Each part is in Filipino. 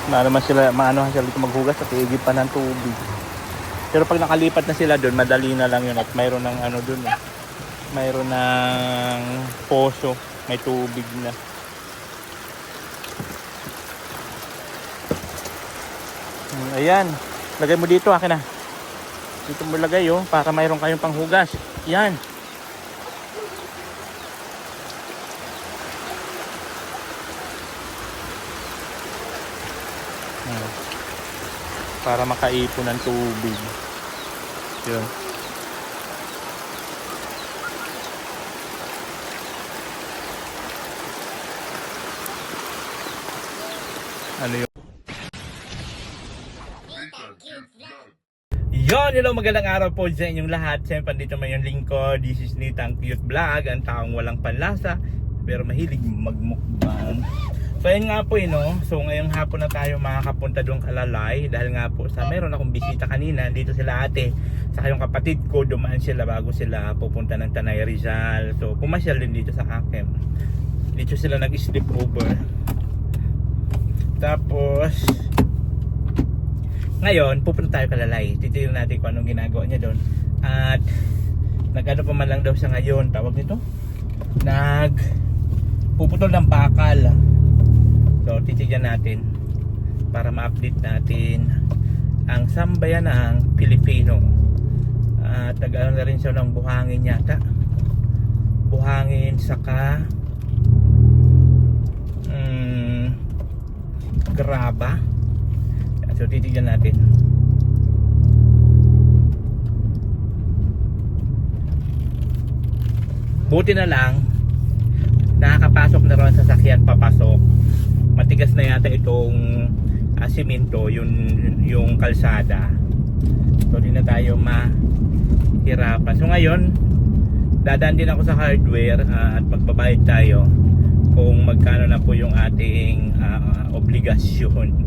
maano sila dito maghugas at iigib pa ng tubig. Pero pag nakalipat na sila doon, madali na lang yun at mayroon ng ano doon eh. Mayroon ng poso, may tubig na. Ayan, lagay mo dito, akin na. Dito mo lagay oh, para mayroon kayong panghugas. Yan. Para makaipon ng tubig. Yun. Ano yun? Hello, magandang araw po sa inyong lahat. Siyempre, dito may yung lingkod. This is Nitang Cute Vlog. Ang taong walang panlasa, pero mahilig magmukbang. So, ayun nga po no? So, ngayong hapon na tayo makakapunta doon Kalalay. Dahil nga po, meron akong bisita kanina. Dito sila ate, saka yung kapatid ko, dumaan sila bago sila pupunta ng Tanay Rizal. So, pumasyal din dito sa akin. Dito sila nag-sleep over. Tapos ngayon, pupunta tayo Kalalay. Titignan natin kung anong ginagawa niya doon. At nag-ano pa man lang daw siya ngayon, tawag nito, puputol ng bakal. So, titignan natin para ma-update natin ang sambayanang Pilipino. At nag-ano na rin siya ng buhangin yata. Buhangin saka graba. So, titignan natin. Buti na lang nakakapasok na rin sa sasakyan papasok. Matigas na yata itong simento, yung kalsada. So, di na tayo mahirapan. So, ngayon dadaan din ako sa hardware at magbabayad tayo kung magkano na po yung ating obligasyon.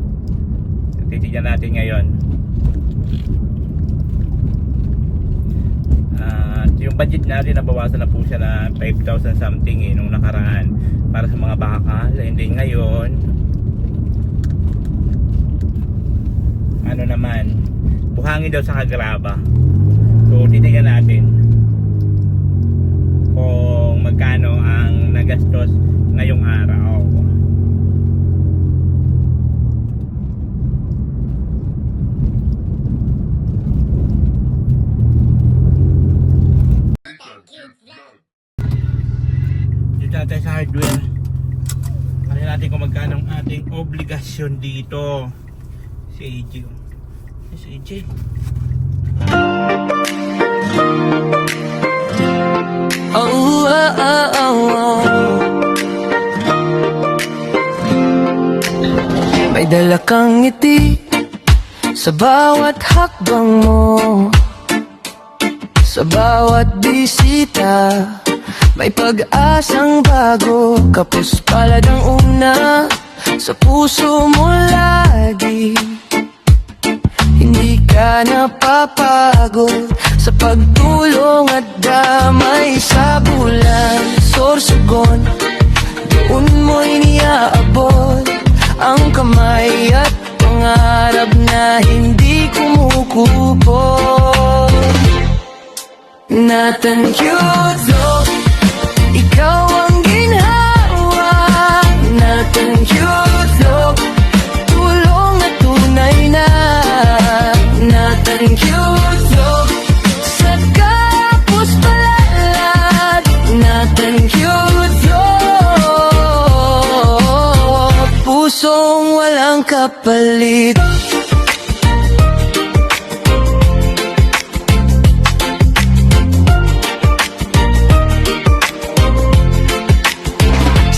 Titignan natin ngayon. At yung budget natin, nabawasan na po siya na 5,000 something nung nakaraan para sa mga bakal. Hindi ngayon, ano naman, buhangin daw sa kagraba. So titignan natin kung magkano ang nagastos ngayong araw. Tayo sa hardware. Ano natin kung magkano ang ating obligasyon dito. Si AJ. Si AJ. May dala kang ngiti sa bawat hakbang mo, sa bawat bisita. May pag-asang bago, kapos palad ang una sa puso mo lagi. Hindi ka napapagod sa pagtulong at damay sa bulan. Sorsogon, doon mo iniaabot ang kamay at pangarap na hindi kumukupo. Nathan Cute, ikaw ang ginhawa natin, cute look. Tulong na tunay na natin, cute look. Sa kapos palalat natin, cute look. Pusong walang kapalit.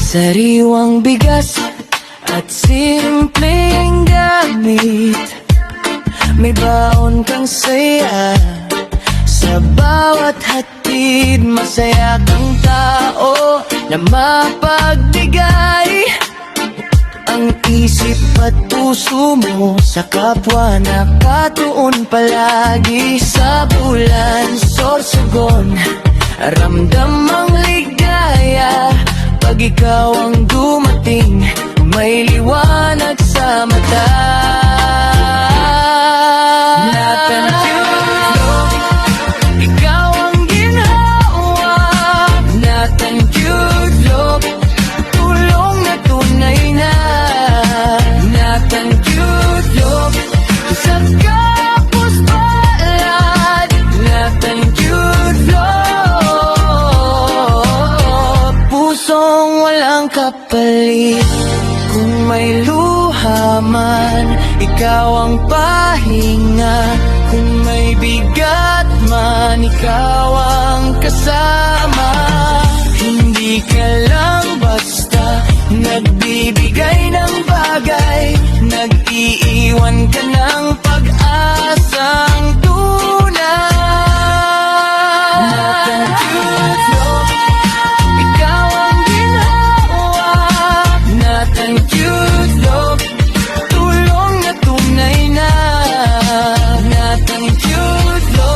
Sariwang bigas at simpleng gamit. May baon kang saya sa bawat hatid. Masaya kang tao na mapagbigay ang isip at puso mo sa kapwa nakatuon palagi. Sa bulan, sorsogon, ramdam ang ligaya. Pag ikaw ang dumating, may liwanag sa mata. Natangkyulo, ikaw ang ginhawa. Natangkyulo, tulong na tunay na. Natangkyulo, sa kapos palad. Natangkyulo, pusong walang kapalit. Kung may luha man, ikaw ang pahinga. Kung may bigat man, ikaw ang kasama. Hindi ka lang basta nagbibigay ng bagay. Nag-iiwan ka ng pag-asang tunay. Natangkyulo, ikaw ang ginhawa. Natangkyulo, tulong na tunay na. Natangkyulo,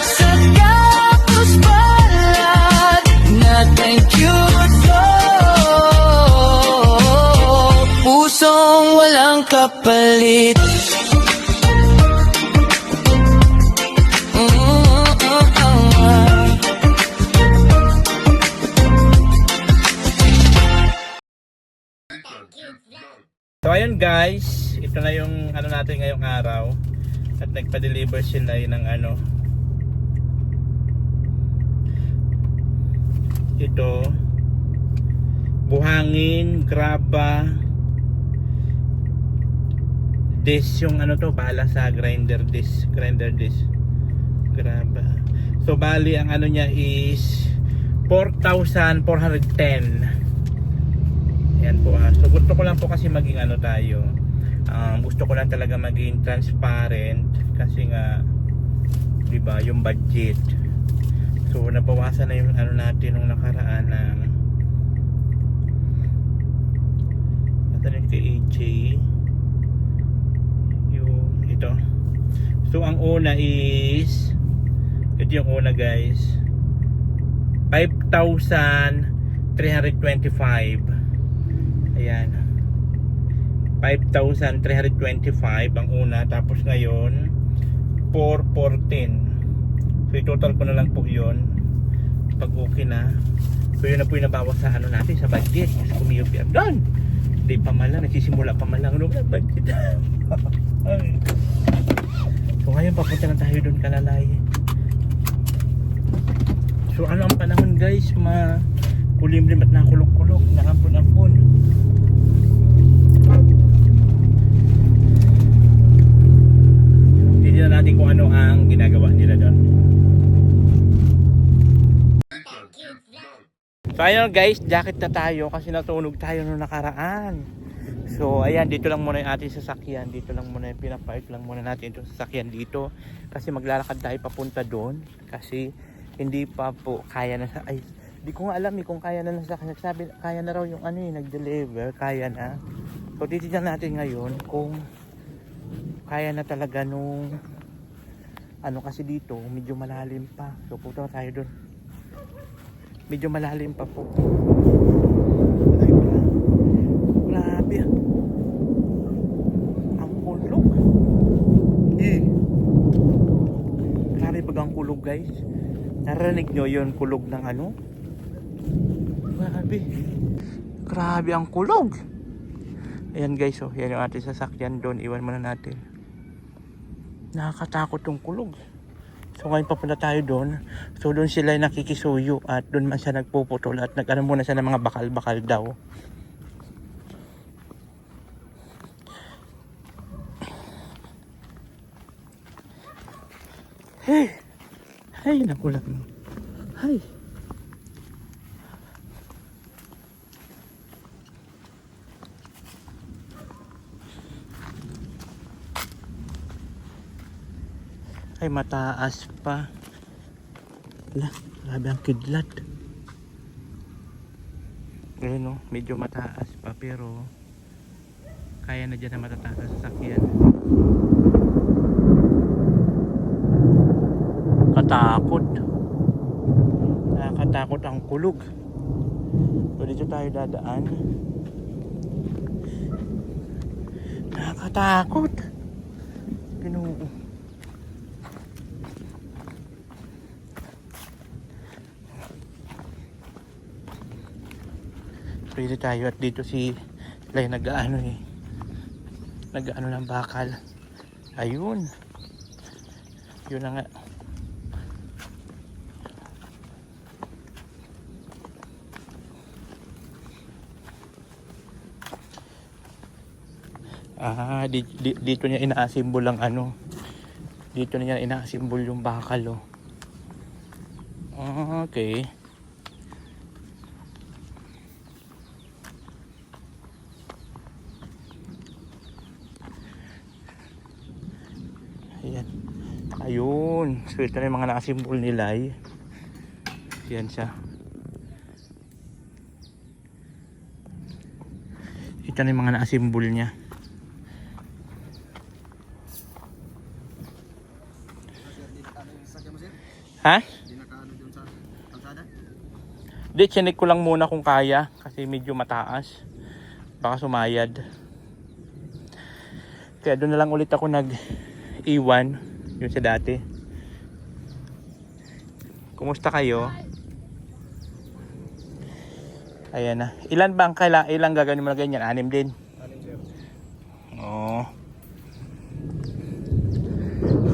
sa kapos palad. Natangkyulo, pusong walang kapalit. So ayun guys, ito na yung ano natin ngayong araw. At nagpa-deliver sila yun ng ano. Ito buhangin, graba, disc yung ano to, bala sa grinder disc, graba. So bali ang ano niya is 4,410. Ayan po ha. So gusto ko lang po kasi maging ano tayo, gusto ko lang talaga maging transparent kasi nga 'di ba yung budget. So nabawasan na yung ano natin nung nakaraan ng kay AJ yung ito. So ang una is ito yung una guys, 5,325. Ayan, 5,325 ang una. Tapos ngayon 4,410. So i-total ko na lang po yun pag okay na. So yun na po yung nabawas sa ano natin, sa budget. Mas kumiyop yan doon. Hindi pa man lang, nagsisimula pa man lang nung budget. So ngayon papunta na tayo doon, Kalalay. So ano ang panahon guys, kulimlim at nakulog-kulog, nakampun-ampun. Tignan natin kung ano ang ginagawa nila doon. So ayun guys, jacket na tayo kasi natunog tayo nung nakaraan. So ayan, dito lang muna yung ating sasakyan. Dito lang muna yung pinapark lang muna natin itong sasakyan dito. Kasi maglalakad tayo papunta doon. Kasi hindi pa po kaya na sa... Ay, di ko nga alam kung kaya na sa kanya. Sabi, kaya na raw yung ano nag-deliver. Kaya na. So titignan natin ngayon kung kaya na talaga nung ano, kasi dito medyo malalim pa. So punta tayo doon. Medyo malalim pa po. Ay, grabe. Ang kulog. Grabe pag ang kulog guys. Narinig nyo yun, kulog ng ano? Grabe. Grabe ang kulog. Ayan guys, oh, yan yung ating sasakyan doon. Iwan muna natin. Nakakatakot yung kulog. So ngayon papunta tayo doon. So doon sila nakikisuyo at doon man siya nagpuputol at nag-ano muna siya ng mga bakal-bakal daw. Hey! Hey, nakulat mo. Hey! Ay, mataas pa. Wala, grabe ang kidlat. Ayun, no, medyo mataas pa pero kaya na dyan na matataas sa sasakyan. Katakot. Nakakatakot ang kulog. So dito tayo dadaan. Nakakatakot. Ginoo. Pwede tayo at dito si Lay nag-ano eh. Nag-ano ng bakal. Ayun. Yun na nga. Dito niya ina-assemble ang ano. Dito niya ina-assemble yung bakal oh. Okay. Ayan. Ayun. So ito na yung mga na-assemble nila eh. Ayan siya. Ito na yung mga na-assemble niya. Ha? Di, chinek ko lang muna kung kaya kasi medyo mataas. Baka sumayad. Kaya doon na lang ulit ako nag-iwan yun sa dati. Kumusta kayo? Ayan na. Ilan ba ang ilang gagawin mo na ganyan? 6 din? 6 sir. Oo.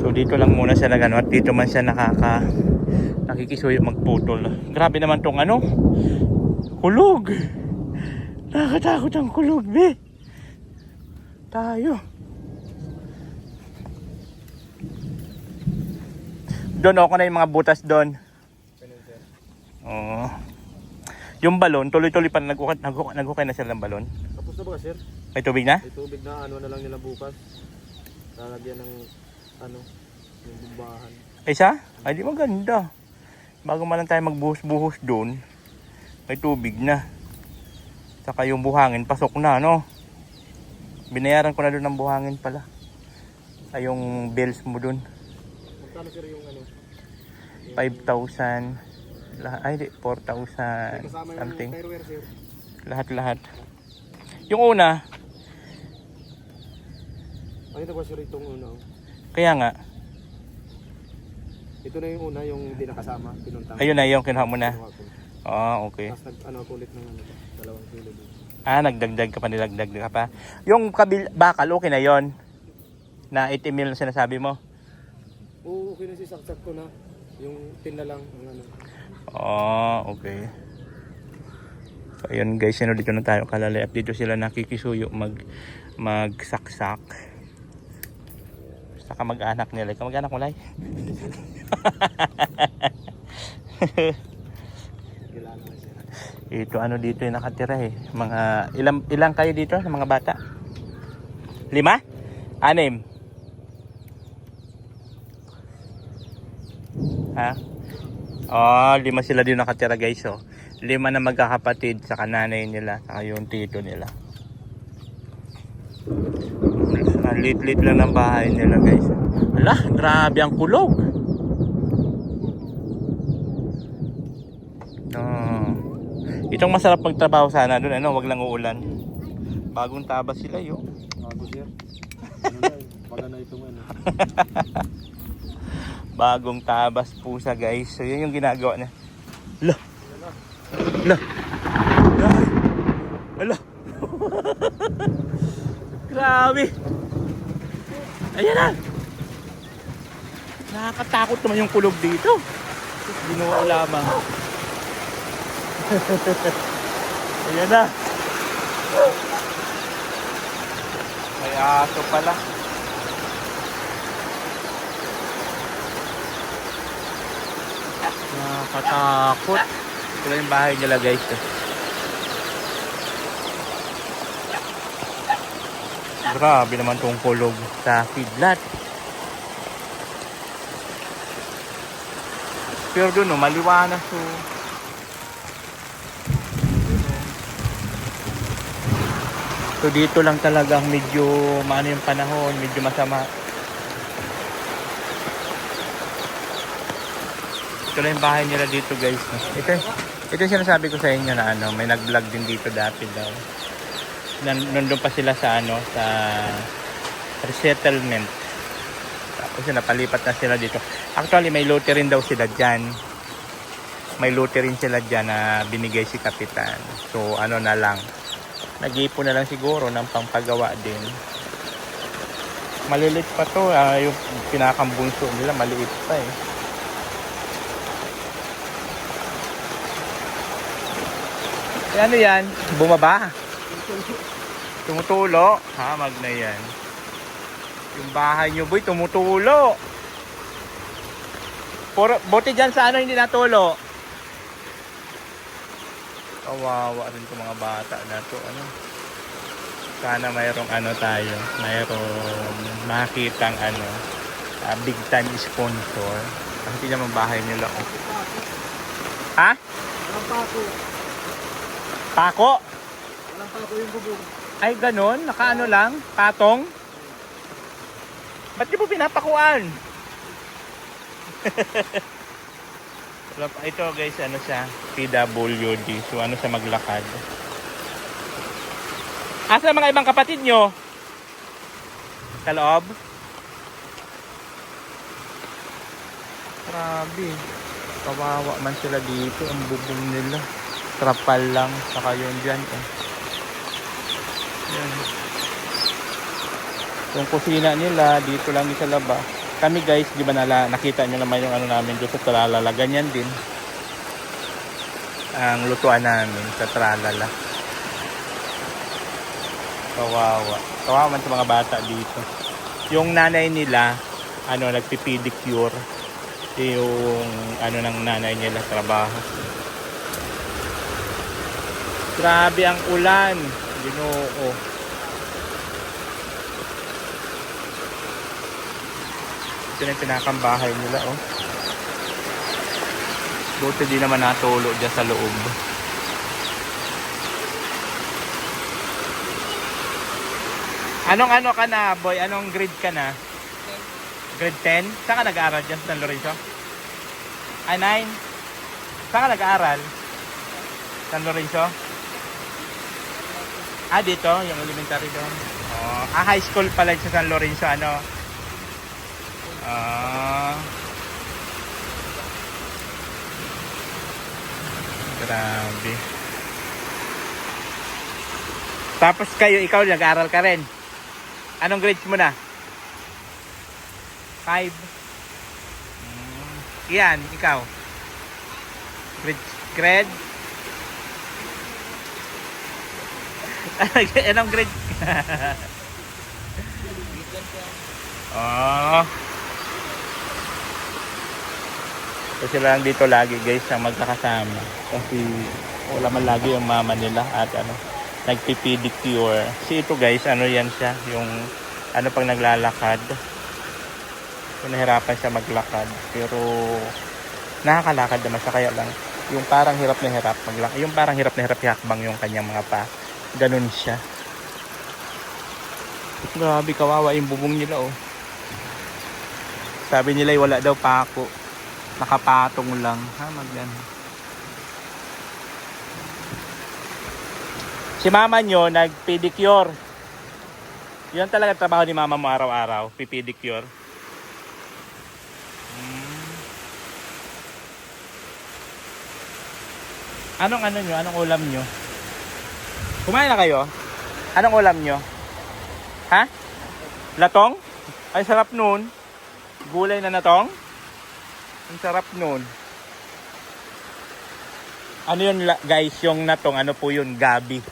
So dito lang muna siya nagano at dito man siya nakikisuyo magputol. Grabe naman tong ano. Kulog. Nakakatakot ang kulog, be. Tayo. Doon ako na yung mga butas doon. Oo. Yung balon, tuloy-tuloy pa naghukay na sila ng balon. Tapos na ba sir? May tubig na? May tubig na, ano na lang nila bukas. Lalagyan ng ano, yung bumbahan. Ay siya? Ay di maganda. Bago man lang tayo magbuhos-buhos doon, may tubig na. Saka yung buhangin, pasok na, no? Binayaran ko na doon ng buhangin pala. Ay yung bills mo doon. Magkano sir yung ano? 5,000. Ay di, 4,000 Kasama yung something. fireware sir. Lahat-lahat. Yung una, Ano ito ba sir itong una? kaya nga, Ito na yung una, yung hindi nakasama, pinuntang. ayun na yung kinuha mo na. Kinuha ko. Okay. Tapos ano ako ulit ng ano, 2 kilo din. Nagdagdag ka pa, nilagdag ka pa. Yung bakal, okay na yon na 80 mil na sinasabi mo. Oo, okay na sisaksak ko na. Yung tin na lang, ang ano. Okay. So ayun guys, dito na tayo kalalay at dito sila nakikisuyo magsaksak. Saka mag-anak nila. Kamag-anak mo Lay? Kailangan na sir. Ito ano dito yung nakatira eh. Mga ilang kayo dito ng mga bata? 5? 6? Ha? 5 sila din nakatira guys oh. 5 na magkakapatid sa nanay nila saka yung tito nila. Lit-lit lang ng bahay nila guys. Ala, grabe ang kulog. Itong masarap magtrabaho sana doon, ano, wag lang uulan. Bagong tabas sila yo. Bago sir. Ano na, baga na itong ano. Bagong tabas pusa guys. So yun yung ginagawa niya. Ala. Ala. Ala. Grabe. Ayan na. Nakakatakot naman yung kulog dito. Ginawa lamang. Ayan na. May aso pala. Nakakatakot. Ito yung bahay nila guys. Grabe naman tong kulog sa kidlat. Pero doon no, maliwanag so. So dito lang talagang medyo maano yung panahon, medyo masama. Ito lang yung bahay nila dito guys. Ito yung sinasabi ko sa inyo na ano, may nag-vlog din dito dati daw. Nandun pa sila sa ano, sa resettlement. Tapos napalipat na sila dito. Actually, may lote rin daw sila dyan. May lote rin sila dyan na binigay si Kapitan. So, ano na lang. Nag-iipon na lang siguro ng pangpagawa din. Malilit pa to. Yung pinakambunso nila, maliit pa eh. Ano yan? Bumaba? Tumutulo? Ha, magna yan. Yung bahay nyo, boy, tumutulo. Buti dyan sa ano hindi natulo. Kawawa rin itong mga bata na to. Ano? Sana mayroong ano tayo. Mayroong makitang ano, big time sponsor. Kasi naman bahay nila. Oh. Ha? Walang pako. Pako? Walang pako yung bubong. Ay, ganon? Nakaano lang? Patong? Ba't di mo pinapakuan? Ito guys, ano siya? PWD. So ano siya maglakad. Asa mga ibang kapatid nyo? Sa loob? Grabe. Kawawa man sila dito. Ang bubong nila. Trapal lang. Saka yun dyan. Yan. Yung kusina nila, dito lang sa labas. Kami guys, di ba nakita nyo naman yung ano namin doon sa Tralala. Ganyan din. Ang lutuan namin sa Tralala. Kawawa. Kawawa man sa mga bata dito. Yung nanay nila, ano, nagpipedicure. Yung ano ng nanay nila, trabaho. Grabe ang ulan. Ginoo. Ito na yung pinakambahay nila, oh. Buti di naman natulo dyan sa loob. Anong ano ka na, boy? Anong grade ka na? Grade 10? Saan ka nag-aaral dyan sa San Lorenzo? Ah, 9? Saan ka nag-aaral? San Lorenzo? Ah, dito? Yung elementary doon? Oh, high school pala sa San Lorenzo, ano? Grabe. Tapos kayo, ikaw nag-aaral ka rin. Anong grades mo na? 5. Iyan, ikaw. Grade? Anong grade? Oh. So sila lang dito lagi guys ang magkakasama. Kasi wala man lagi yung mama nila at ano, nagpipedicure. Si ito guys, ano yan siya, yung ano pang naglalakad. So, nahirapan siya maglakad. Pero nakakalakad naman siya, kaya lang yung parang hirap na hirap maglakad. Yung parang hirap na hirap ihakbang yung kanyang mga pa. Ganun siya. Grabe, kawawa yung bubong nila, oh. Sabi nila wala daw pako. Nakapatong lang. Ha, magyan. Si mama nyo nag-pedicure. Yun talaga trabaho ni mama mo araw-araw, pipedicure. Anong ano nyo? Anong ulam nyo? Kumain na kayo? Anong ulam nyo? Ha? Latong? Ay, sarap nun. Gulay na natong? Ang sarap nun. Ano yun guys, yung natong, ano po yun? Gabi.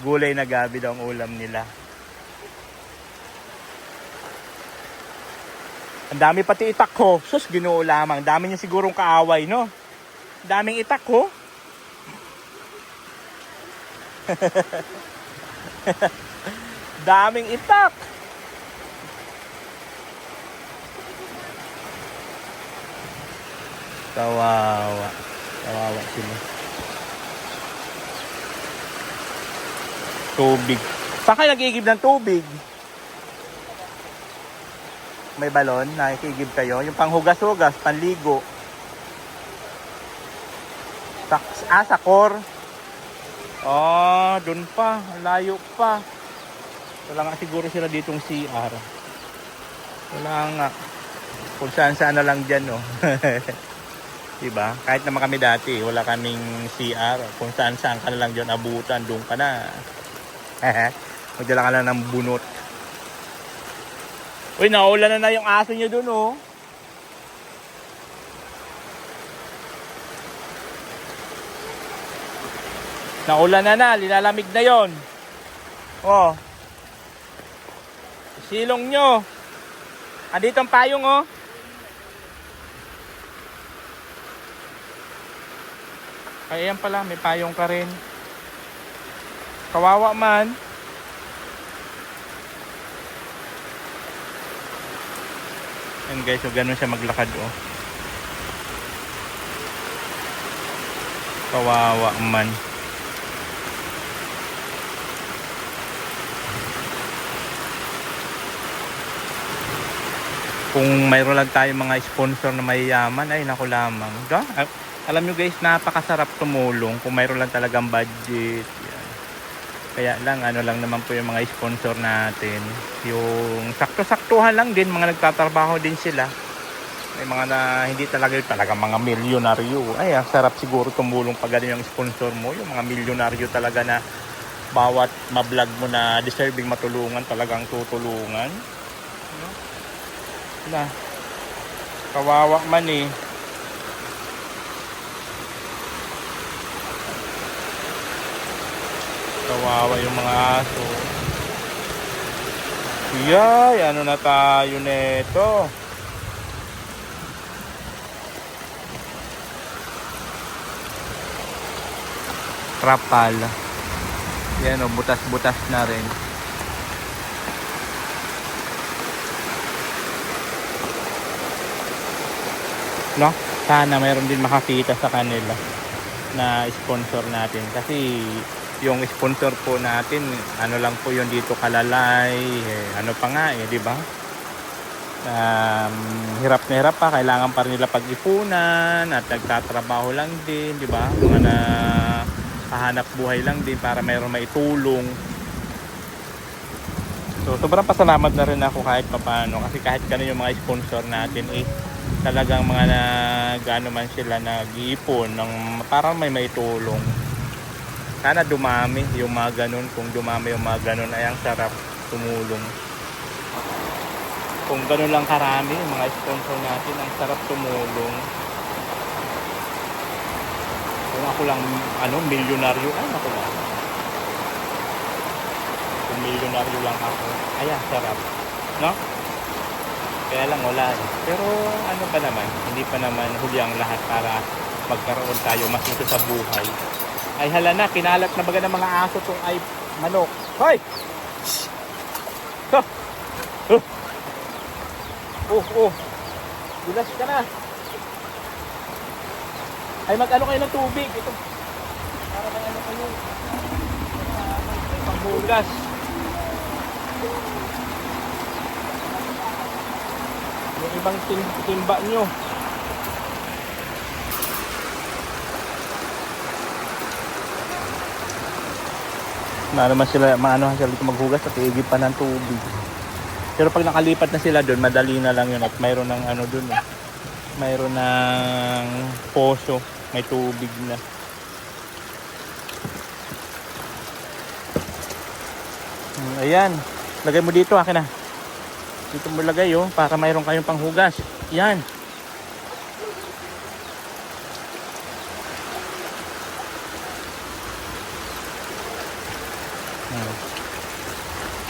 Gulay na gabi daw ang ulam nila. Ang dami pati itak ko. Sus, Ginoo lamang. Dami niya sigurong kaaway, no? Daming itak ko. Daming itak. Kawawa. Kawawa sila. Tubig. Saan kayo nag-iigib ng tubig? May balon, nakikigib kayo. Yung panghugas-hugas, panligo. Sa core. Oh, dun pa. Ang layo pa. Wala nga siguro sila ditong CR. Wala nga. Kung saan na lang dyan, oh. Diba? Kahit naman kami dati, wala kaming CR. Kung saan ka na lang dyan abutan, doon ka na. Magdala ka na ng bunot. Uy, naulan na yung aso nyo dun, oh. Naulan na, lilalamig na yon. Oh. Silong nyo. Andito ang payong, oh. Ay, ayan pala, may payong ka rin. Kawawa man. Ayan guys, so ganun siya maglakad, oh. Kawawa man. Kung mayroon lang tayong mga sponsor na mayayaman, ay naku lamang. Alam nyo guys, napakasarap tumulong kung mayroon lang talagang budget. Yan. Kaya lang, ano lang naman po yung mga sponsor natin. Yung sakto-saktuhan lang din, mga nagtatrabaho din sila. May mga na hindi talaga mga milyonaryo. Ay, sarap siguro tumulong pag ganun yung sponsor mo. Yung mga milyonaryo talaga na bawat mablog mo na deserving matulungan, talagang tutulungan. Na, kawawa man eh. Kawawa yung mga aso. Yay, ano na tayo neto? Trapal. Yan o, butas-butas na rin. No? Sana mayroon din makakita sa kanila na sponsor natin. Kasi yung sponsor po natin, ano lang po yun dito kalalay, ano pa nga di ba? Hirap na hirap pa, kailangan pa rin nila pag-ipunan at nagtatrabaho lang din, di ba? Mga na hahanap buhay lang din para mayroon maitulong. So sobrang pasalamat na rin ako kahit papaano, kasi kahit ganun yung mga sponsor natin talagang mga gano man sila nag-iipon ng parang may maitulong. Sana dumami yung mga ganun. Kung dumami yung mga ganun ay ang sarap tumulong. Kung ganun lang karami yung mga sponsor natin, ang sarap tumulong. Kung ako lang milyonaryo, ay ako lang. Kung milyonaryo lang ako, ay sarap, no? Kaya lang wala eh. Pero ano pa naman, hindi pa naman huli ang lahat para magkaroon tayo mas ito sa buhay. Ay hala na, kinalat na baga ng mga aso itong ay manok. Hoy! Gulas ka na. Ay mag-ano kayo ng tubig. Ito. Para may ano kayo. May panghugas. Yung ibang timba nyo. Naman sila, maanohan sila dito maghugas at iigib pa ng tubig. Pero pag nakalipat na sila doon, madali na lang yun at mayroon ng ano doon mayroon ng poso, may tubig na. Ayan, lagay mo dito, akin na. Dito mo lagay para mayroon kayong panghugas. Yan.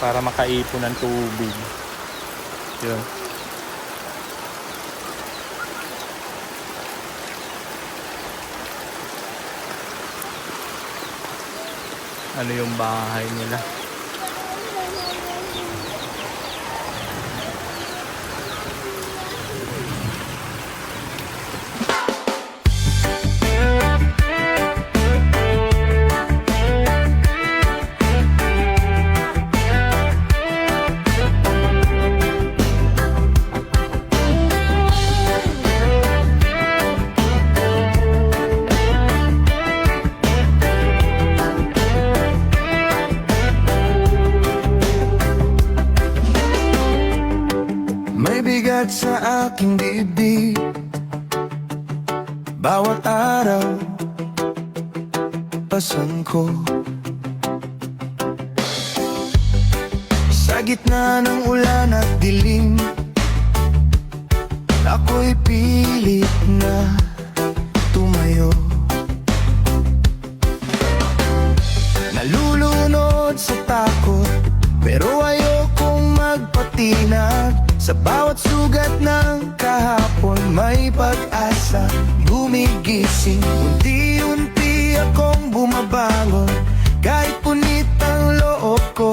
Para makaipon ng tubig. Yun. Ano yung bahay nila? Sulat sa aking dibdib, bawat araw pasan ko. Sa gitna ng ulan at dilim, ako'y pilit na tumayo. Nalulunod sa takot, pero ayokong magpatinag. Sa bawat sugat ng kahapon, may pag-asa gumigising. Unti-unti akong bumabangon, kahit punit ang loob ko.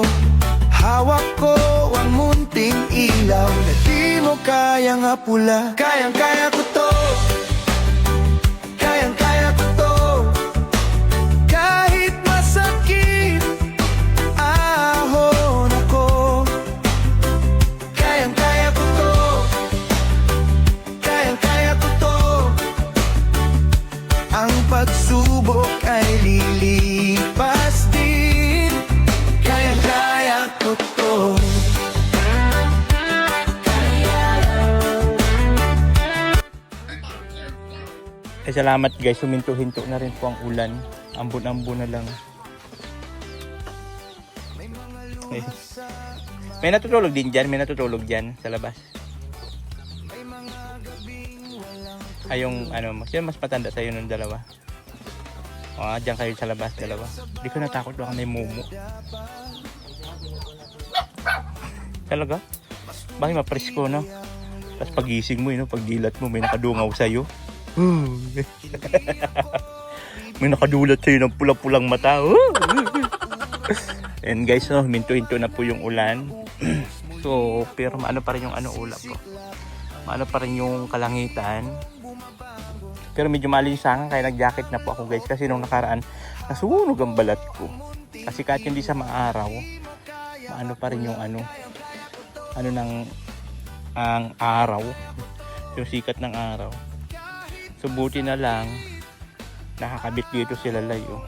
Hawak ko ang munting ilaw na di mo kayang apula. Kayang-kaya ko to, kayang-kaya ko to. Kahit masakit, ahon ako. Kayang-kaya ko to, kayang-kaya ko to. Ang pagsubok ay lilipas din. Kayang-kaya ko to. Salamat guys, huminto-hinto na rin po ang ulan. Ambon-ambon na lang. May natutulog din dyan, may natutulog dyan sa labas. Ay yung ano, sino mas matanda sa'yo ng dalawa? O, dyan kayo sa labas, dalawa. Di ko natakot, baka may mumu. Talaga? Bakit mapresko, no? Tapos pagising mo, pagdilat mo, may nakadungaw sa'yo. May nakadulat sa'yo ng pula-pulang mata. And guys, no, minto-hinto na po yung ulan. So, pero maano pa rin yung ulap ko. Maano pa rin yung kalangitan. Pero medyo malinsangan kaya nag-jacket na po ako guys. Kasi nung nakaraan, nasunog ang balat ko. Kasi kahit hindi sa maaraw, maano pa rin yung ang araw. Yung sikat ng araw. So buti na lang nakakabit dito sila layo.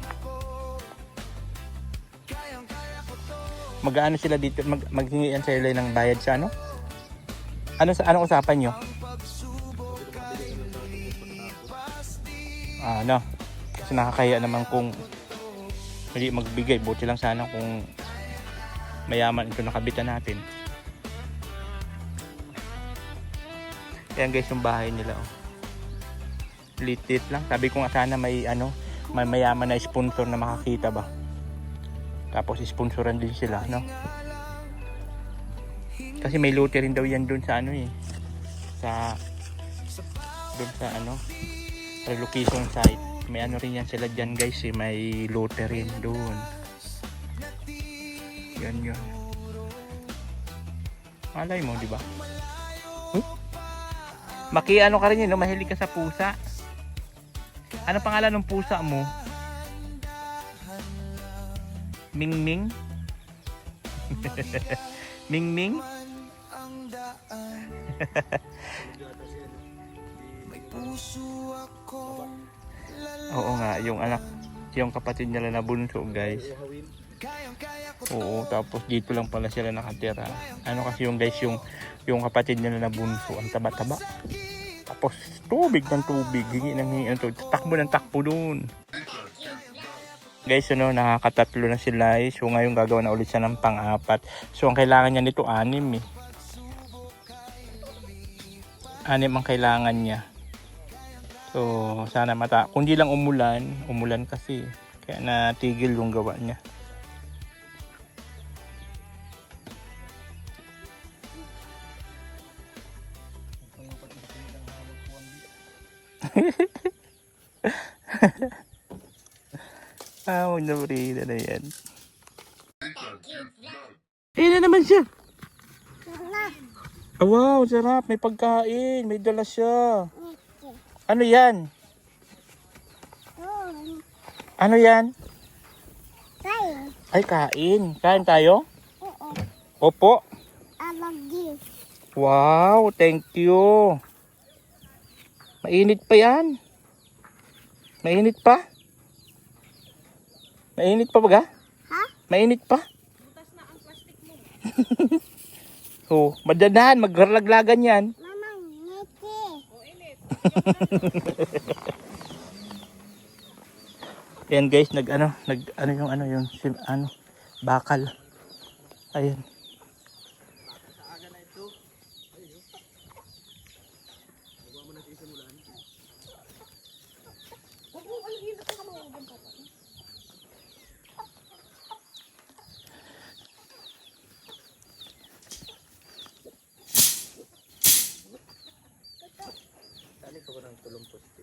Mag-aano sila dito, maghingian sila ng bayad sa ano? Anong usapan nyo? Ano? Kasi nakakaya naman kung hindi magbigay. Buti lang sana kung mayaman ito nakabitan natin. Ayan guys yung bahay nila. Oh. Litit lang. Sabi ko nga sana may may mayaman na sponsor na makakita ba. Tapos sponsoran din sila, no? Kasi may lote rin daw yan doon sa sa relocation site. May rin yan sila dyan guys, may lote rin doon. Yan yun. Malay mo, di ba? Maki-ano ka rin yun, no? Mahilig ka sa pusa. Ano pangalan ng pusa mo? Mingming? Mingming? Oo nga, yung kapatid nila na bunso guys. Oo, tapos dito lang pala sila nakatira. Ano kasi yung guys, yung kapatid nila na bunso, ang taba-taba. Tapos tubig ng tubig, hingi ng hingi ng tubig. Takbo ng takbo doon. Guys, nakakatatlo na sila. So ngayon gagawa na ulit siya ng pang-apat. So ang kailangan niya nito 6 eh. 6 ang kailangan niya. So sana kung di lang umulan kasi. Kaya natigil yung gawa niya. Nabrida na yan. Ayun na naman siya. Oh, wow, sarap. May pagkain. May dala siya. Ano yan? Ano yan? Kain. Ay, kain. Kain tayo? Oo. Opo. Alagi. Wow, thank you. Mainit pa yan. Mainit pa? Mainit pa baga? Ha? Mainit pa? Butas na ang plastic mo. Oh, madadahan, magharlaglagan yan. Mama, Ayan guys, bakal. Ayan. Tali ko ng tulong poste.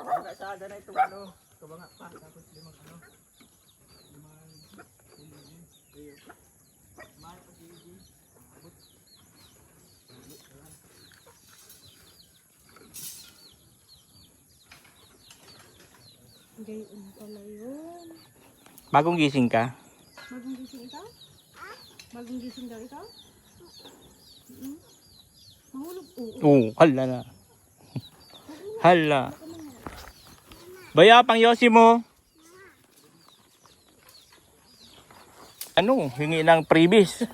Wala sa aga na ito ano. Kabanga pa. Tapos limang ano. Gayon pala yun. Bagong gising ka? Bagong gising ikaw? Bagong gising daw ikaw? Mahulog? Oo. Hala na. Hala. Baya, pang yosi mo. Ano? Hingi ng previous.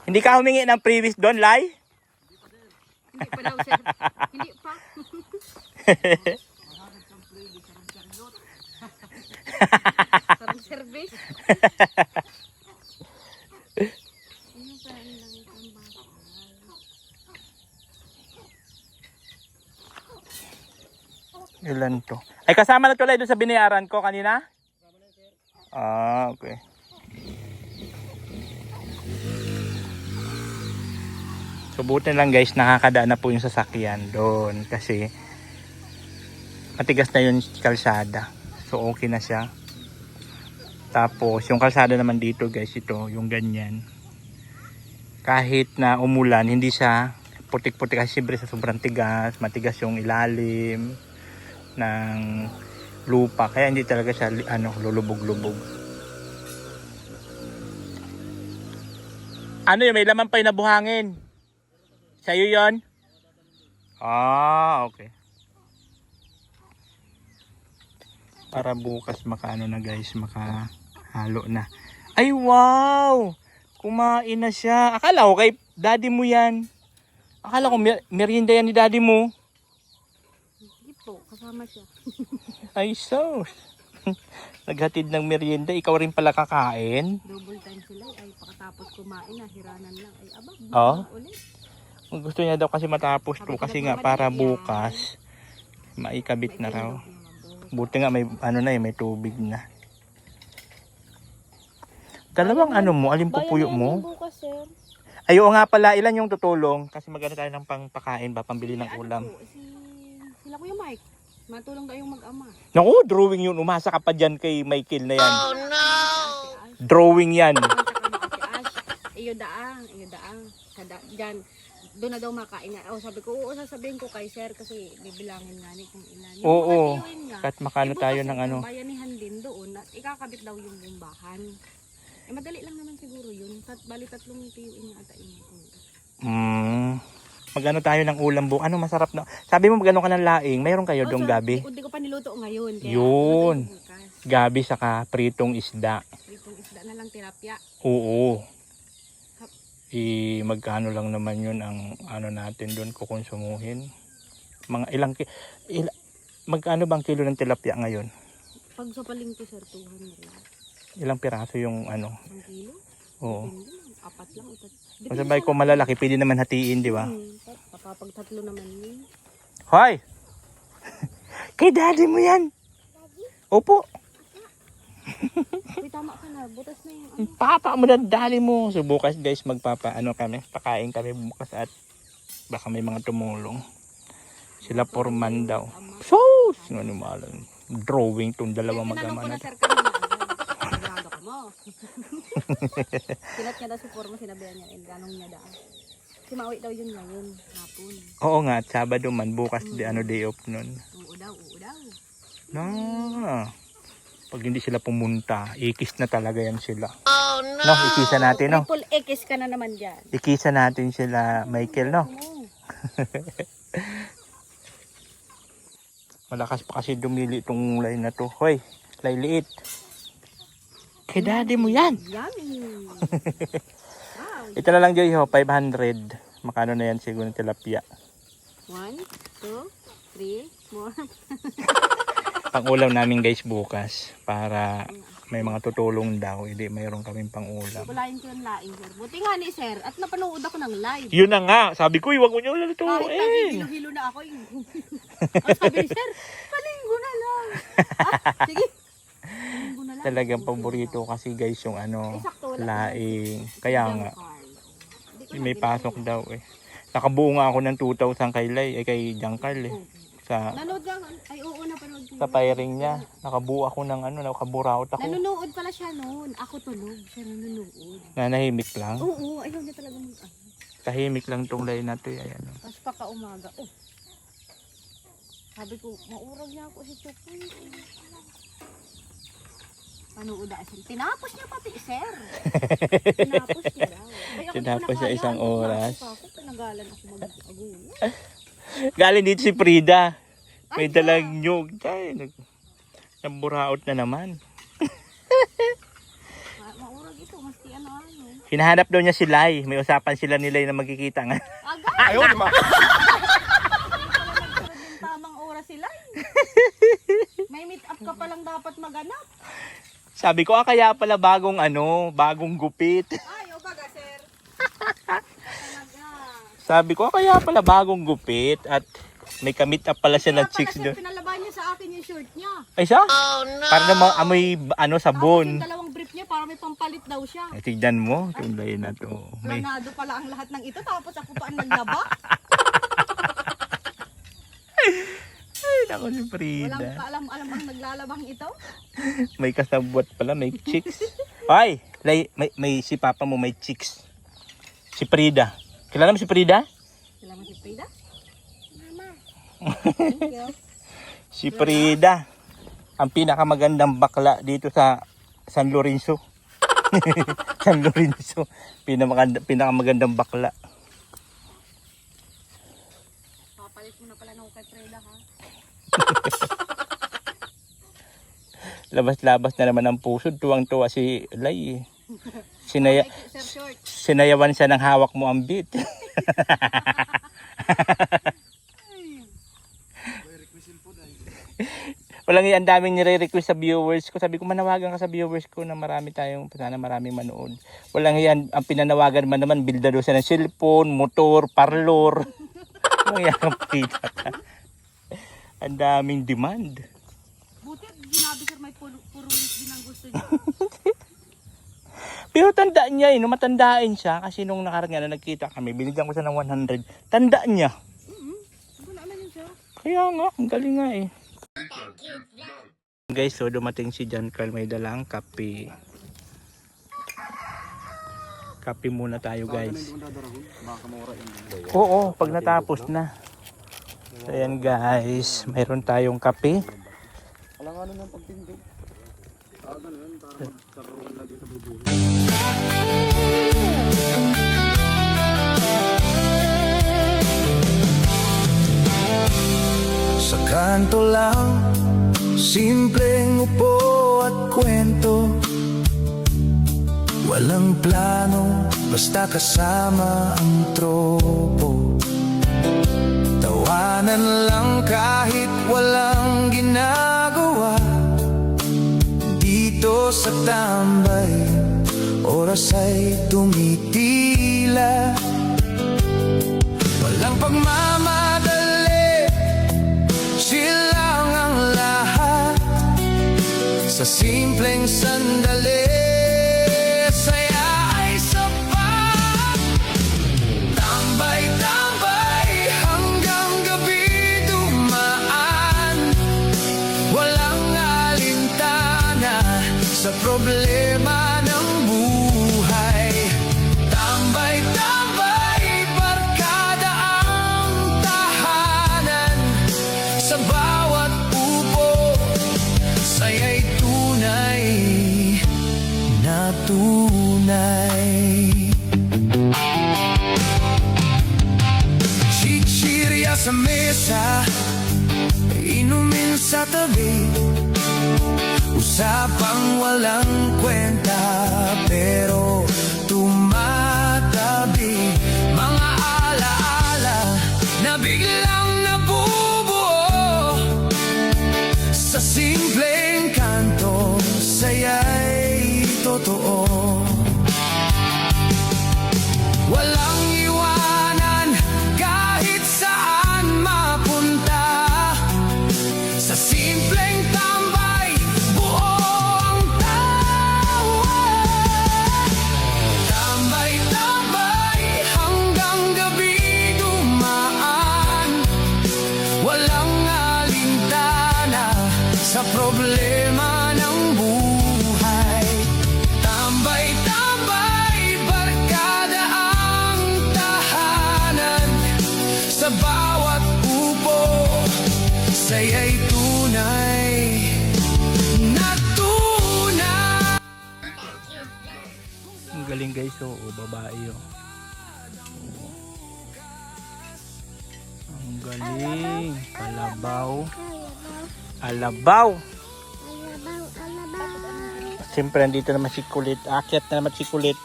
Hindi ka humingi ng previous doon, Lai? Hindi pa daw, sir. Hindi pa. Sarang service. Ano pa ang langit ang bakal? Ilan to? Ay, kasama na tulay doon sa binayaran ko kanina? Ah, okay. So, buti lang guys, nakakadaan na po yung sasakyan doon kasi matigas na yung kalsada. So, okay na siya. Tapos, yung kalsada naman dito guys, ito, yung ganyan. Kahit na umulan, hindi siya putik-putik kasi siyempre sa sobrang tigas, matigas yung ilalim ng lupa. Kaya hindi talaga siya lulubog-lubog. Ano yun? May laman pa yung nabuhangin. Sa'yo yun? Ah, okay. Para bukas makaano na guys, makahalo na. Ay, wow! Kumain na siya. Akala ko kay daddy mo yan. Akala ko merienda yan ni daddy mo. Hindi po, kasama siya. Ay, sus. Naghatid ng merienda. Ikaw rin pala kakain. Double time sila ay pagkatapos kumain na hiranan lang ay abang. Oh. Ulit. Gusto niya daw kasi matapos to kasi nga para bukas maikabit na raw. Buti nga may may tubig na. Dalawang ano mo, alin pupuyo mo? Bukas, sir. Ay, oo nga pala, ilan yung tutulong? Kasi magano tayo ng pangpakain ba, pambili ng ulam. Sila Kuya Mike, matulong daw yung mag-ama. Naku, drawing yun. Umasa ka pa dyan kay Michael na yan. Oh no! Drawing yan. Iyo daang. Diyan, doon na daw makain nga. Oh, sabi ko, oo, sasabihin ko kay sir kasi bibilangin nga ni kung ilan. Yung Oo, mga tiyuhin niya, kahit makano tayo ng ano. bayanihan din doon at ikakabit daw yung bumbahan. Eh, madali lang naman siguro yun. Bali tatlong tiyuhin niya ata Magano tayo ng ulam bu. Ano masarap na? Sabi mo magano ka ng laing. Mayroon kayo dong gabi? Hindi ko pa niluto ngayon. Kaya Yun. bukas. Gabi saka pritong isda. Pritong isda na lang tilapia. Oo. Magkano lang naman yun ang ano natin doon kukonsumuhin. Mga magkano bang kilo ng tilapia ngayon? Pag sa palengke sir, 200. Ilang piraso yung ano? 1 kilo? Oo. Depende lang. 4 lang. Kung sabay ko malalaki, pwede naman hatiin, di ba? Kapag tatlo naman yun. Hoy! Kay daddy mo yan! Opo! Uy, tama ka na. Butas na yung ano. Papa mo na daddy mo. So bukas guys, pakain kami bukas at baka may mga tumulong. Sila Porman daw. Sus! Nanumalan. Drawing tong dalawang mag-ama na. Sir kanina. Sigurado ka mo. Silat niya daw si Porma, sinabihan niya. Ganong niya daan. Si Maui daw yun ngayon. Hapon. Oo nga, at Sabado man. Bukas day off nun. Oo daw. Pag hindi sila pumunta, ikis na talaga yan sila. Oh no! No, ikisa natin, no? Triple X ka na naman dyan. Ikisa natin sila, Michael, no? Malakas pa kasi dumili itong line na to. Hoy, liit. Kay daddy mo yan. Yummy. Wow. Ito na lang, Joy, 500. Makano na yan siguro ng tilapia. 1, 2, 3, more. Pang-ulam namin guys bukas. Para may mga tutulong daw. Hindi mayroon kaming pang-ulam. Kulain ko yung laing, sir. Buti nga ni sir, at napanood ako ng live. Yun na nga. Sabi ko, iwag mo nyo Kahit lutuin. nagihilo-hilo na ako. Ang sabi ni sir, palinggo na lang. Ah, sige. Palinggo na lang. Talagang paborito kasi guys yung ano, Sakto, wala laing. Kaya nga, Hindi ko may na pasok daw eh. Nakabuo nga ako ng 2,000 kay Lai, kay Giancarl eh. Sa nanood ka, ay oo, napanood ko. sa firing niya. Nakabuo ako ng ano, nakaburaot ako. Nanonood pala siya noon. Ako tulog. Siya nanonood. Nanahimik lang. Oo, ayaw niya talaga mag Tahimik lang tong Lai na to. Ayan. Oh. Tapos pagka-umaga, oh. Sabi ko, maurag niya ako si Chokoy. Panood ako. Tinapos niya pati, sir. Tinapos niya daw. Ay, ako Tinapos siya nakaya. isang oras. Ako, pinagalan ako mag-agulo. Galing dito si Frida. May Ay, dalang nyug. Tay, naburaot na naman. Maurag ito, maski ano. Hinahanap daw niya si Lai. May usapan sila ni Lai na magkikita nga. Agad! Ayaw, di ma. Yung tamang oras sila. May meet up ka palang dapat maganap. Sabi ko, kaya pala bagong ano, bagong gupit. Ay, o baga, sir. Talaga. Sabi ko, kaya pala bagong gupit at may kamit up pala siya Kaya ng chicks pala, sir, doon. pinalaban niya sa akin yung shirt niya. Ay siya? Oh no! Para naman amoy ano, Tapos sabon. yung dalawang brief niya para may pampalit daw siya. Ay, tignan mo, itong Lai na to. May, Planado pala ang lahat ng ito tapos ako pa ang naglaba. ay, naku si Walang Frida. kaalam-alam ang naglalabang ito. May kasabot pala, may chicks. Ay, Lai, may si papa mo may chicks. Si Frida. Kilala mo si Frida? Sila mo si Frida? Si Frida. Ang pinakamagandang bakla dito sa San Lorenzo. San Lorenzo. Pinakamagandang bakla. Papalit mo na pala na ako kay Frida, ha? Labas-labas na naman ang puso. Tuwang-tuwa si Lai. Sinaya, Thank you, sir short. sinayawan siya ng hawak mo ang beat. Walang ang daming nire-request sa viewers ko. Sabi ko, manawagan ka sa viewers ko na marami tayong, sana maraming manood. Walang yan, ang pinanawagan man naman, bilda daw siya ng cellphone, motor, parlor. Walang yan ang pita ka. Ang daming demand. Buti, ginabi sir, may puro din ang gusto niya. Pero tandaan niya nung matandaan siya, kasi nung nakarang na nagkita kami, binigyan ko siya ng 100. Tandaan niya. Wala na yun siya. Kaya nga, ang galing nga eh. Guys, so dumating si Giancarl, may dalang kape. Kape muna tayo guys. Oo, pag natapos na. So ayan guys, mayroon tayong kape. Alanganan ng pagtindi. Ganun, parang magkaroon na dito bubuhay. Sa kanto lang, simpleng upo at kwento. Walang plano, basta kasama ang tropo. Tawanan lang kahit walang ginagawa. Dito sa tambay, oras ay tumitila. Walang pagmamadali, silang ang lahat. Sa simpleng sandali, saya ay sapat. Tambay-tambay hanggang gabi dumaan. Walang alintana sa problema ng buhay. Tambay-tambay, barkada ang tahanan. Sa bawat upo, saya'y tunay na tunay. Chichirya sa mesa, inumin sa tabi. Usapang walang kwenta pero tumatabi. Mga totoo. Walang iwanan kahit saan mapunta. Sa simpleng tambay, buo ang tawa. Tambay-tambay hanggang gabi dumaan. Walang alintana sa problema ng buhay. Tambay-tambay, barkada ang tahanan. Sa bawat upo, saya'y tunay na tunay. Ang galing guys, oh, babae oh. Ang galing. Kalabaw. Alabaw. Alabaw, alabaw. Siyempre, andito naman si Kulit. Akyat na naman si Kulit.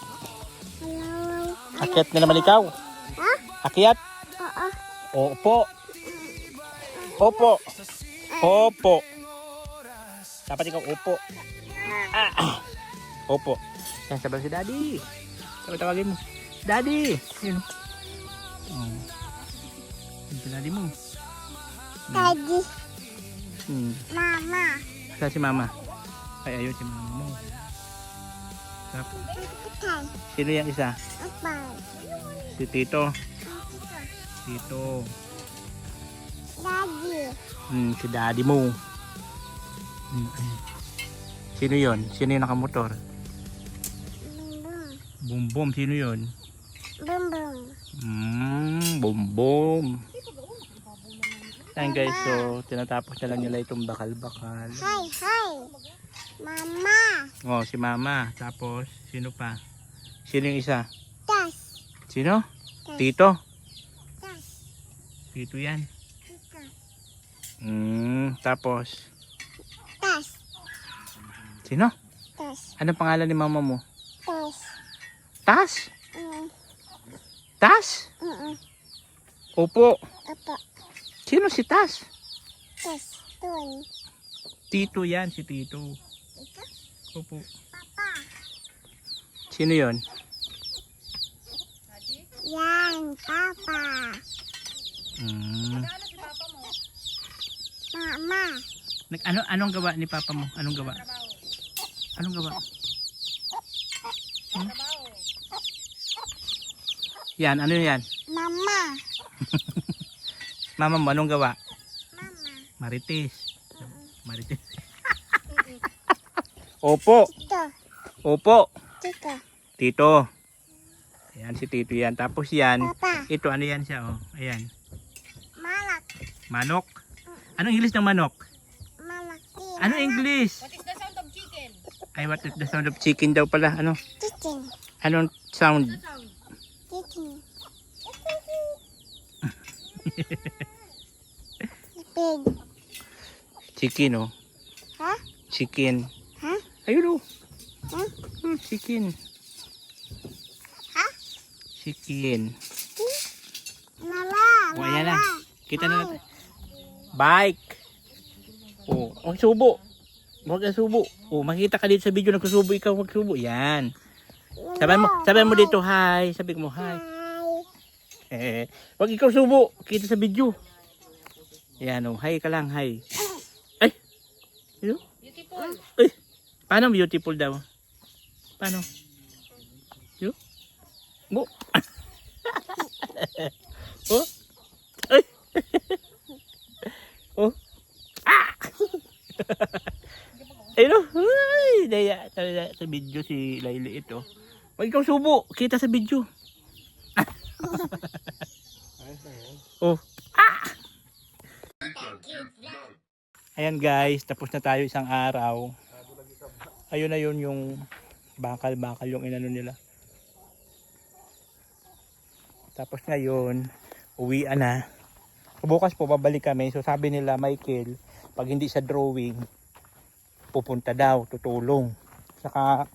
Alabaw. Akyat na naman ikaw. Ha? Akyat. Oo. Opo. Opo. Opo. Dapat ikaw upo. Ah. Opo. Yan, sabi si Daddy. Sabi tawagin mo. Daddy. Yun. Yun si Daddy mo. Daddy. Mama. Saan si Mama? Ay, ayun si Mama mo. Tapos, Patay. sino yung isa? Apa. Si Tito. Tito. Daddy. Si Daddy mo. Sino yon? Sino yung nakamotor? Bumbum. Bumbum. Sino yon? Bumbum. Bumbum. Ayan guys, so tinatapos na lang nila itong bakal-bakal. Hi, hi. Mama. Oh, si Mama. Tapos, sino pa? Sino yung isa? Tas. Sino? Tas. Tito. Tas. Tito yan. Tita. Tapos, Tas. sino? Tas. Anong pangalan ni Mama mo? Tas. Tas? Mm. Tas? Opo. Apa. Sino si Tas? Tas. Tuan. Tito yan, si Tito. Ito. Opo. Papa. Sino yon? Yan. Papa. Mama. Anong gawa ni Papa mo? Anong gawa? Anong gawa? Yan, ano yan? Mama. Mama mo, anong gawa? Mama. Marites. Marites. Opo. Tito. Opo. Tito. Tito. Ayan si Tito yan. Tapos yan. Papa. Ito, ano yan siya? Oh. Ayan. Malak. Manok. Anong English ng manok? Malaki. Anong English? What is the sound of chicken? Ay, what is the sound of chicken daw pala? Ano? Chicken. Anong sound? Chicken. Pig. Chicken, oh. Ha? Chicken. Ha? Ayun, oh. Ha? Chicken. Ha? Chicken. Mama. O, ayan na. Kita na natin. Bike. Oh, ang subo. Huwag ang subo. Oh, makita ka dito sa video nagsusubo ikaw, huwag subo. Yan. Sabi mo dito, hi. Sabi mo, hi. Huwag ikaw subo. Kita sa video. Yan, oh. Hi ka lang, hi. Ay. Yun? Beautiful. Ay. Paano beautiful daw? Paano? Yun? Mo. Oh. Ay. Oh. Ah! Ayun o. Ay, daya sa video si Laili ito. Huwag ikaw subo. Kita sa video. Oh. Ah! Ayan guys. Tapos na tayo isang araw. Ayun na yun yung bakal-bakal yung inano nila. Tapos ngayon, uwian na. Bukas po babalik kami. So sabi nila Michael, pag hindi sa drawing, pupunta daw, tutulong. Saka,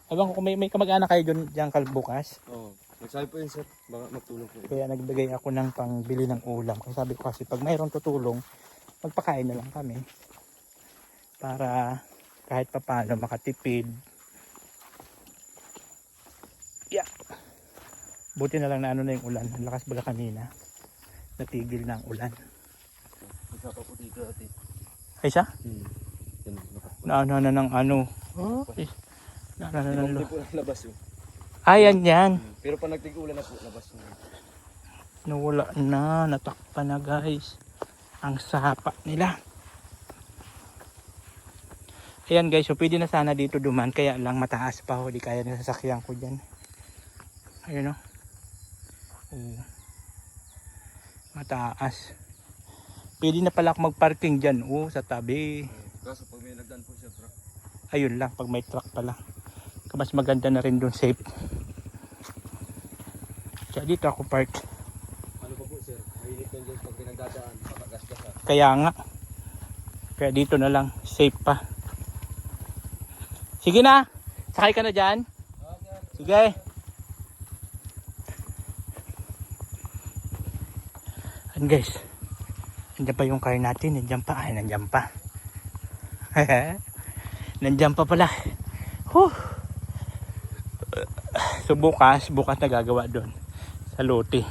ewan ko kung may kamag-anak kayo dyan bukas. Oo. Nagsabi po yun sir, baka magtulong po. Kaya nagbigay ako ng pangbili ng ulam. Kasi sabi ko kasi pag mayroong tutulong, magpakain na lang kami. Para kahit papano makatipid. Buti na lang na ano na yung ulan. Ang lakas baga kanina. Natigil na ang ulan. Isa pa po dito ate. Ay siya? Yan, Naano na ng ano. Eh, naano na ng Hindi po labas yun. Ayan yan. Pero pag nagtig-ulan na po, labas yun. Nawala na. Natakpan na guys. Ang sapa nila. Ayan guys. So pwede na sana dito duman. Kaya lang mataas pa ho. Di kaya na sasakyan ko dyan. Ayun o. Mataas. Pwede na pala ako magparking dyan. Sa tabi. Kaso pag may nagdaan po siya truck. Ayun lang. Pag may truck pala. Mas maganda na rin doon, safe. Kaya dito ako park. Ano pa po sir? Mainit yan dyan pag pinagdadaan. Papagas-gas. Kaya nga. Kaya dito na lang. Safe pa. Sige na. Sakay ka na dyan. Sige. And guys. Nandiyan pa yung car natin. Nandiyan pa. Ay, nandiyan pa. Nandiyan pa pala. So bukas nagagawa doon sa lote.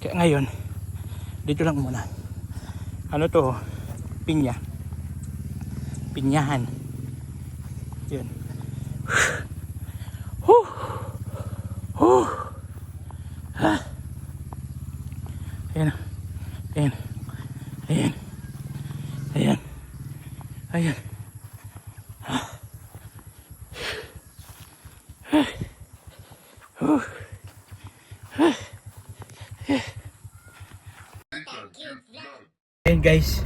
Kaya ngayon dito lang muna. Ano to? Pinyahan. Yun. Ayan. Ayan. Ayan. Ayan. Ayan. Ayan guys,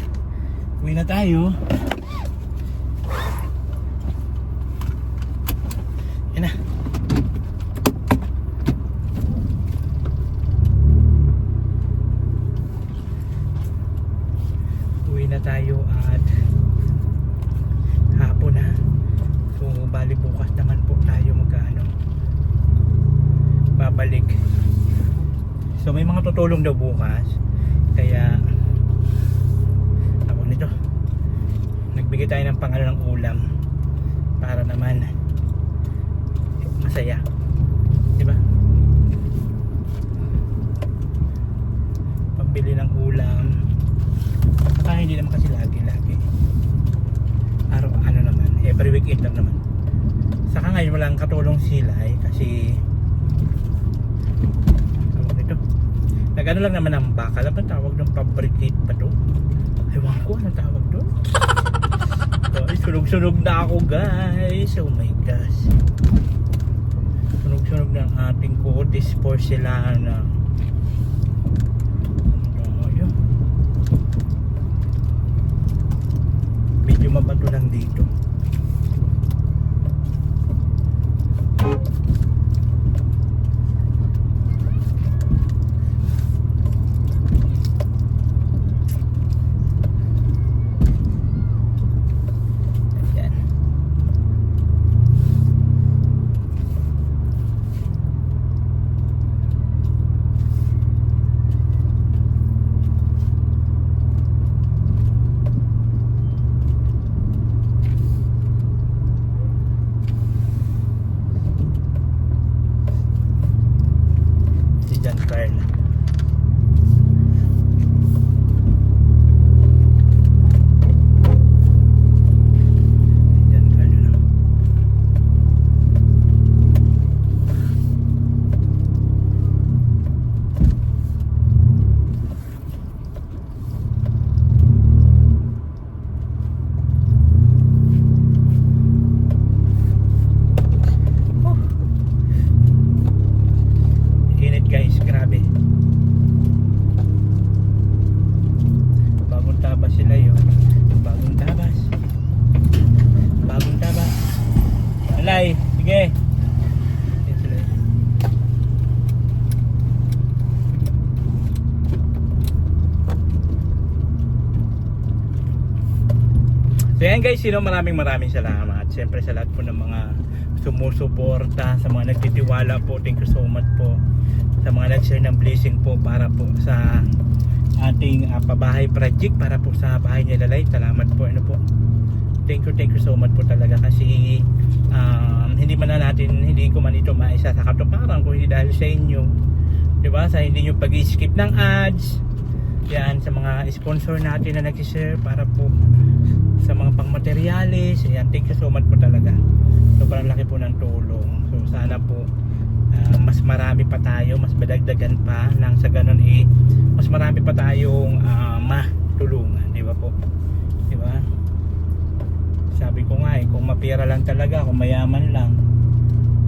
uwi na tayo. Ayan na. Uwi na tayo at hapon na. So bali bukas naman po tayo babalik. So may mga tutulong daw bukas. Kaya nito, nagbigay tayo ng pangano ng ulam para naman masaya, di ba? Pambili ng ulam saka hindi naman kasi lagi araw ano naman, every weekend lang naman. Saka ngayon walang katulong sila kasi nito nag-ano lang naman ang bakal. Ano tawag ng fabricate pa to? Ewan ko, anong tawag doon? Ay, sunog-sunog na ako guys. Oh my gosh. Sunog-sunog ng ating Curtis porcelana. Yun. Medyo mabato lang dito. Alay, sige. So yan guys, maraming salamat. Siyempre sa lahat po ng mga sumusuporta, sa mga nagtitiwala po. Thank you so much po. Sa mga nag-share ng blessing po para po sa ating pabahay project, para po sa bahay ni Lalay. Salamat po. thank you so much po talaga kasi hindi ko man ito maisa sa katuparan kung hindi dahil sa inyo, di ba? Sa hindi nyo pag-skip ng ads, yan, sa mga sponsor natin na nag-share para po sa mga pangmaterialis. Ayan, thank you so much po talaga. Sobrang laki po ng tulong. So sana po mas marami pa tayo, mas badagdagan pa nang sa ganun mas marami pa tayong matulungan, di ba po? Di ba? Sabi ko nga kung mapira lang talaga, kung mayaman lang,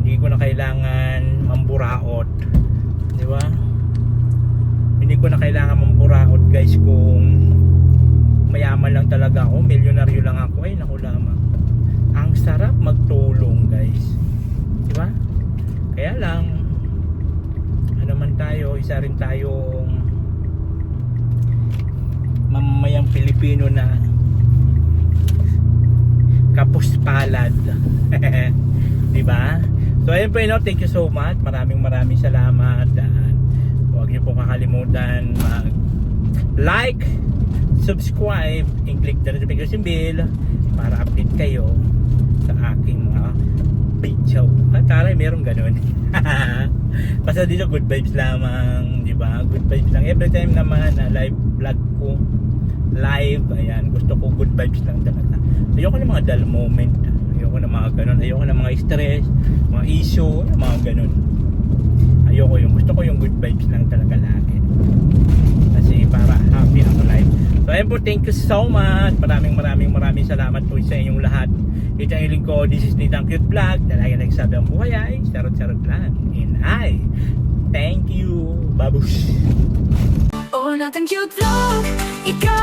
hindi ko na kailangan mamburaot, di ba? Hindi ko na kailangan mamburaot guys kung mayaman lang talaga ako, milyonaryo lang ako, ay naku lamang. Ang sarap magtulong guys, di ba? Kaya lang ano man tayo, isa rin tayong mamamayang Pilipino na kapos palad. Di ba? So ayun po, thank you so much. Maraming salamat. Huwag niyo pong kakalimutan mag-like, subscribe, and click the notification bell para update kayo sa aking mga video. Taray, meron ganun. Basta dito good vibes lamang, di ba? Good vibes lang. Every time naman na live vlog ko, ayan, gusto ko good vibes lang talaga. Ayoko ng mga dull moment, ayoko ng mga ganun, ayoko ng mga stress, mga issue, mga ganun. Ayoko yung, gusto ko yung good vibes lang talaga lagi. Kasi para happy ang life. So ayun po, thank you so much. Maraming salamat po sa inyong lahat. Ito ang iling ko, this is Nitang Cute Vlog. Talaga nagsabi ang buhay ay charot-charot lang. And I thank you, babush. Oh, Natang Cute Vlog, ikaw